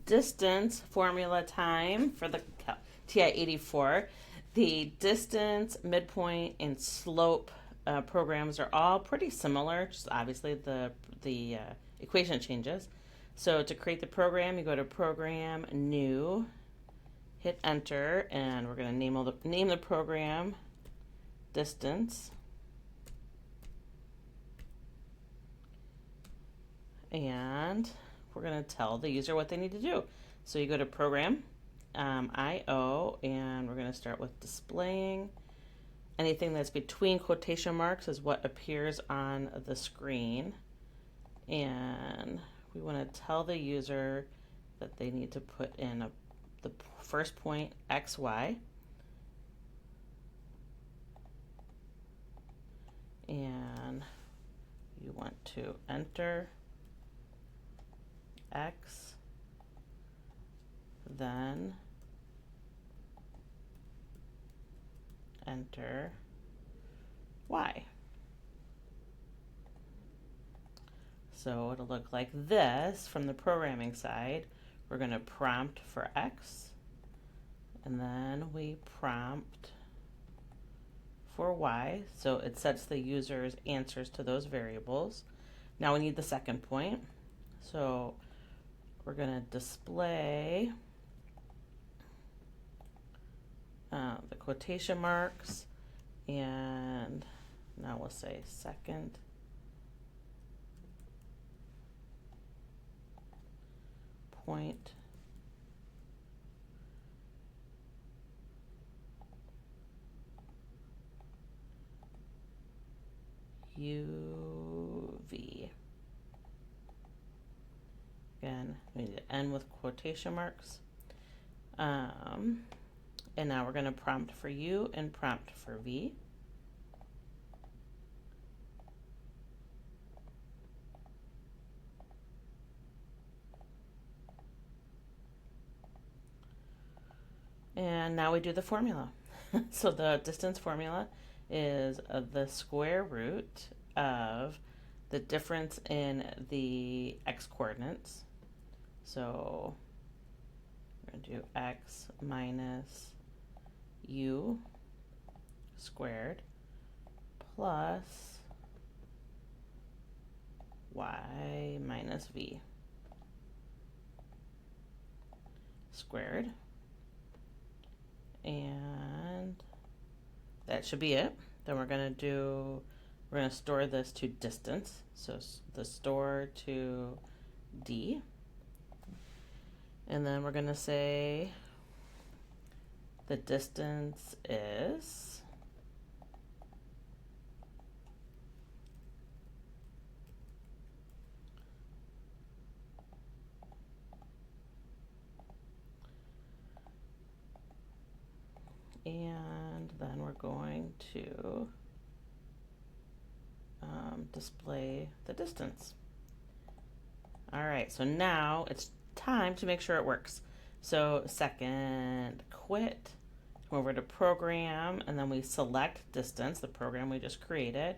distance formula time for the TI-84. The distance, midpoint, and slope programs are all pretty similar, just obviously the equation changes. So to create the program, you go to Program, New, hit Enter, and we're going to name the program Distance. And we're going to tell the user what they need to do. So you go to Program, IO, and we're going to start with displaying. Anything that's between quotation marks is what appears on the screen. And we want to tell the user that they need to put in the first point, X, Y. And you want to enter X, then enter Y. So it'll look like this from the programming side. We're going to prompt for X, and then we prompt for Y, so it sets the user's answers to those variables. Now we need the second point, so we're going to display the quotation marks, and now we'll say second point UV. Again, we need to end with quotation marks. And now we're going to prompt for U and prompt for V. And now we do the formula. So the distance formula is the square root of the difference in the x coordinates. So we're going to do x minus u squared plus y minus v squared. And that should be it. Then we're going to store this to distance. So the store to D. And then we're going to say the distance is and then we're going to display the distance. All right, so now it's time to make sure it works. So second quit, come over to program, and then we select distance, the program we just created.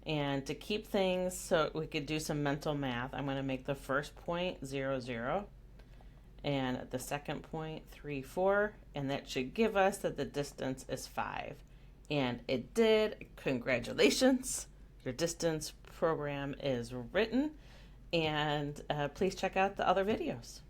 And to keep things so we could do some mental math, I'm going to make the first point 0, 0, and the second point 3, 4, and that should give us that the distance is 5. And it did. Congratulations. Your distance program is written, and please check out the other videos.